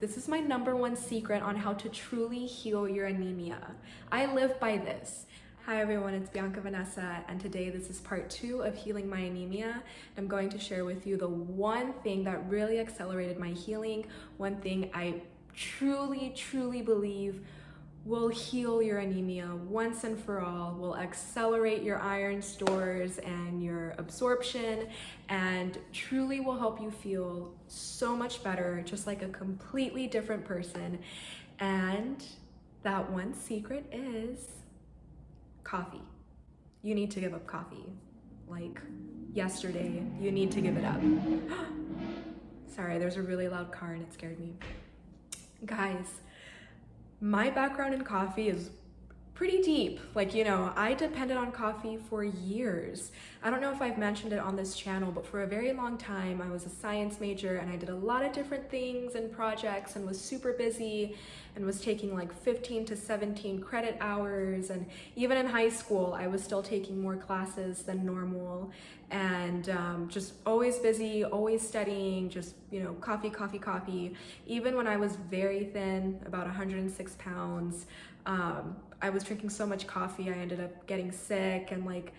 This is my #1 secret on how to truly heal your anemia. I live by this. Hi everyone, it's Bianca Vanessa, and today this is part 2 of healing my anemia. I'm going to share with you the one thing that really accelerated my healing, one thing I truly believe will heal your anemia once and for all, will accelerate your iron stores and your absorption, and truly will help you feel so much better, just like a completely different person. And that one secret is coffee. You need to give up coffee. Like yesterday, you need to give it up. Sorry, there's a really loud car and it scared me. Guys, my background in coffee is pretty deep. Like, I depended on coffee for years. I don't know if I've mentioned it on this channel, but for a very long time, I was a science major and I did a lot of different things and projects and was super busy and was taking like 15 to 17 credit hours. And even in high school, I was still taking more classes than normal and just always busy, always studying, just, coffee. Even when I was very thin, about 106 pounds, I was drinking so much coffee, I ended up getting sick and like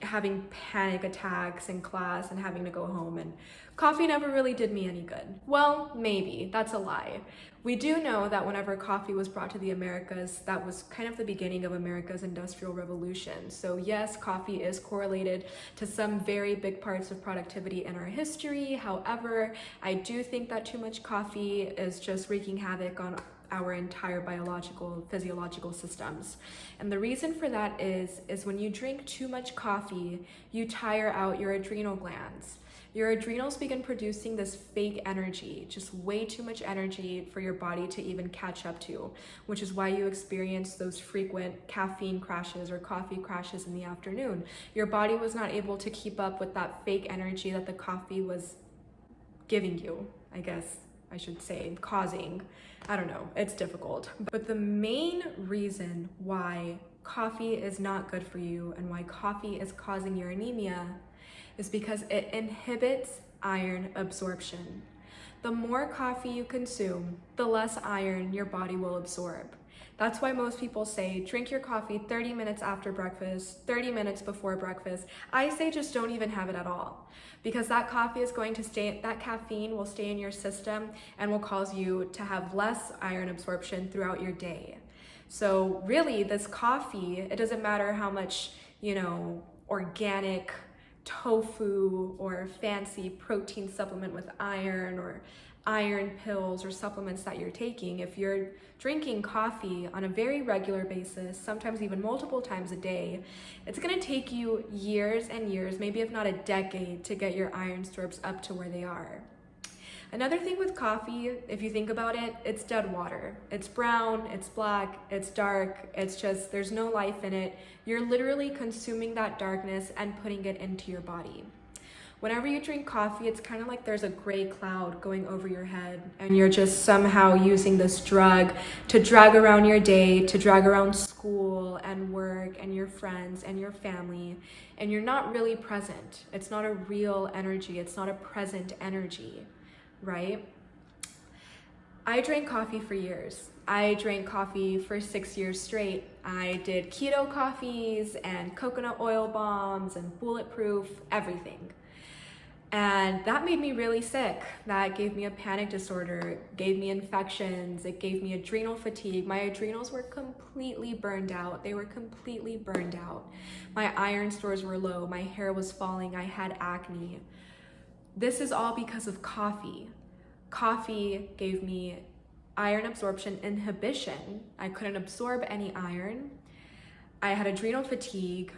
having panic attacks in class and having to go home, and coffee never really did me any good. Well, maybe, that's a lie. We do know that whenever coffee was brought to the Americas, that was kind of the beginning of America's Industrial Revolution. So yes, coffee is correlated to some very big parts of productivity in our history. However, I do think that too much coffee is just wreaking havoc on our entire biological, physiological systems. And the reason for that is when you drink too much coffee, you tire out your adrenal glands. Your adrenals begin producing this fake energy, just way too much energy for your body to even catch up to, which is why you experience those frequent caffeine crashes or coffee crashes in the afternoon. Your body was not able to keep up with that fake energy that the coffee was giving you, I guess I should say, causing. I don't know, it's difficult. But the main reason why coffee is not good for you and why coffee is causing your anemia is because it inhibits iron absorption. The more coffee you consume, the less iron your body will absorb. That's why most people say, drink your coffee 30 minutes after breakfast, 30 minutes before breakfast. I say just don't even have it at all, because that coffee is going to stay, that caffeine will stay in your system and will cause you to have less iron absorption throughout your day. So really, this coffee, it doesn't matter how much, organic tofu or fancy protein supplement with iron or iron pills or supplements that you're taking. If you're drinking coffee on a very regular basis, sometimes even multiple times a day, it's gonna take you years and years, maybe if not a decade, to get your iron stores up to where they are. Another thing with coffee, if you think about it, it's dead water. It's brown, it's black, it's dark, it's just, there's no life in it. You're literally consuming that darkness and putting it into your body. Whenever you drink coffee, it's kind of like there's a gray cloud going over your head and you're just somehow using this drug to drag around your day, to drag around school and work and your friends and your family, and you're not really present. It's not a real energy. It's not a present energy, right? I drank coffee for years. I drank coffee for 6 years straight. I did keto coffees and coconut oil bombs and bulletproof, everything. And that made me really sick. That gave me a panic disorder, it gave me infections, it gave me adrenal fatigue. My adrenals were completely burned out. They were completely burned out. My iron stores were low, my hair was falling, I had acne. This is all because of coffee. Coffee gave me iron absorption inhibition. I couldn't absorb any iron. I had adrenal fatigue,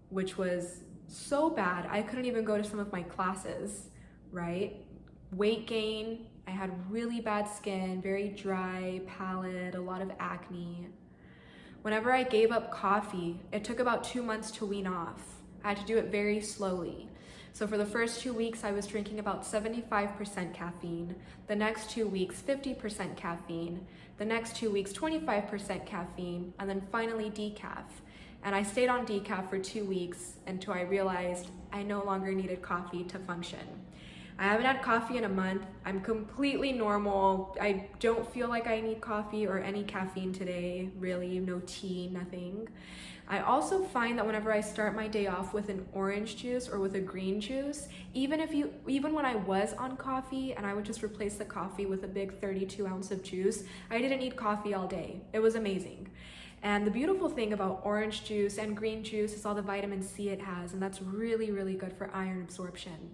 which was so bad, I couldn't even go to some of my classes, right? Weight gain, I had really bad skin, very dry, pallid, a lot of acne. Whenever I gave up coffee, it took about 2 months to wean off. I had to do it very slowly. So for the first 2 weeks, I was drinking about 75% caffeine. The next 2 weeks, 50% caffeine. The next 2 weeks, 25% caffeine, and then finally decaf. And I stayed on decaf for 2 weeks until I realized I no longer needed coffee to function. I haven't had coffee in a month. I'm completely normal. I don't feel like I need coffee or any caffeine today, really, no tea, nothing. I also find that whenever I start my day off with an orange juice or with a green juice, even when I was on coffee and I would just replace the coffee with a big 32 ounce of juice, I didn't need coffee all day. It was amazing. And the beautiful thing about orange juice and green juice is all the vitamin C it has, and that's really, really good for iron absorption.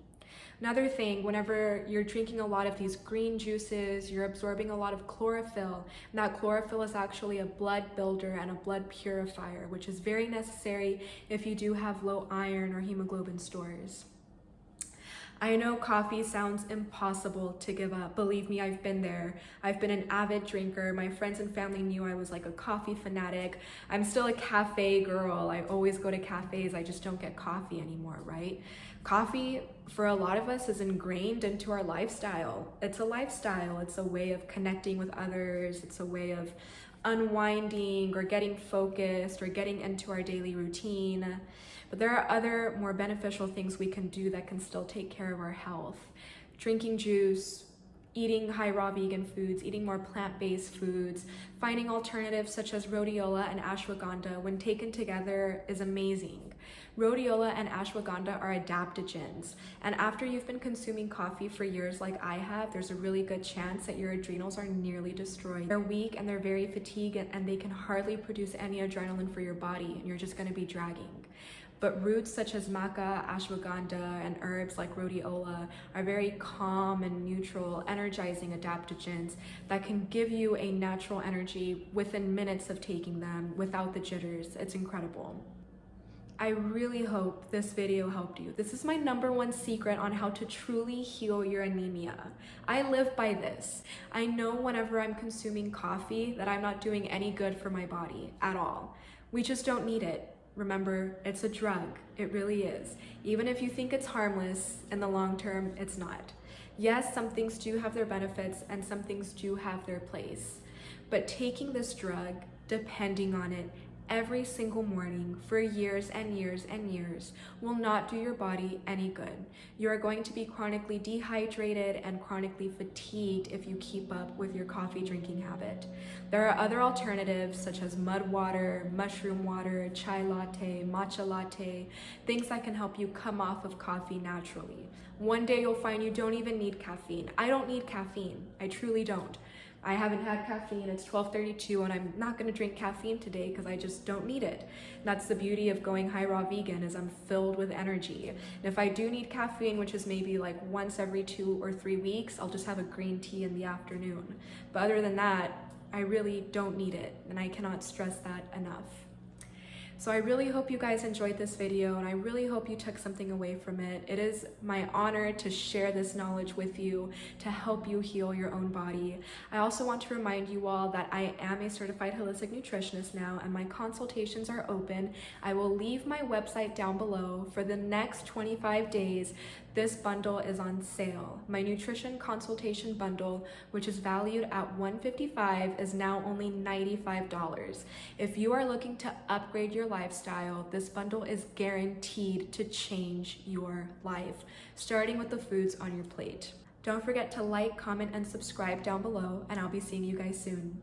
Another thing, whenever you're drinking a lot of these green juices, you're absorbing a lot of chlorophyll. And that chlorophyll is actually a blood builder and a blood purifier, which is very necessary if you do have low iron or hemoglobin stores. I know coffee sounds impossible to give up. Believe me, I've been there. I've been an avid drinker. My friends and family knew I was like a coffee fanatic. I'm still a cafe girl. I always go to cafes. I just don't get coffee anymore, right? Coffee, for a lot of us, is ingrained into our lifestyle. It's a lifestyle. It's a way of connecting with others. It's a way of unwinding or getting focused or getting into our daily routine. But there are other more beneficial things we can do that can still take care of our health. Drinking juice, eating high raw vegan foods, eating more plant-based foods, finding alternatives such as rhodiola and ashwagandha when taken together is amazing. Rhodiola and ashwagandha are adaptogens, and after you've been consuming coffee for years like I have, there's a really good chance that your adrenals are nearly destroyed. They're weak and they're very fatigued, and they can hardly produce any adrenaline for your body, and you're just going to be dragging. But roots such as maca, ashwagandha, and herbs like rhodiola are very calm and neutral, energizing adaptogens that can give you a natural energy within minutes of taking them without the jitters. It's incredible. I really hope this video helped you. This is my #1 secret on how to truly heal your anemia. I live by this. I know whenever I'm consuming coffee that I'm not doing any good for my body at all. We just don't need it. Remember, it's a drug. It really is. Even if you think it's harmless, in the long term, it's not. Yes, some things do have their benefits and some things do have their place. But taking this drug, depending on it, every single morning for years and years and years will not do your body any good. You are going to be chronically dehydrated and chronically fatigued if you keep up with your coffee drinking habit. There are other alternatives such as mud water, mushroom water, chai latte, matcha latte, things that can help you come off of coffee naturally. One day you'll find you don't even need caffeine. I don't need caffeine. I truly don't. I haven't had caffeine, it's 12:32, and I'm not gonna drink caffeine today because I just don't need it. That's the beauty of going high raw vegan, is I'm filled with energy. And if I do need caffeine, which is maybe like once every 2 or 3 weeks, I'll just have a green tea in the afternoon. But other than that, I really don't need it, and I cannot stress that enough. So I really hope you guys enjoyed this video, and I really hope you took something away from it. It is my honor to share this knowledge with you to help you heal your own body. I also want to remind you all that I am a certified holistic nutritionist now, and my consultations are open. I will leave my website down below. For the next 25 days, this bundle is on sale. My nutrition consultation bundle, which is valued at $155, is now only $95. If you are looking to upgrade your lifestyle, this bundle is guaranteed to change your life, starting with the foods on your plate. Don't forget to like, comment, and subscribe down below, and I'll be seeing you guys soon.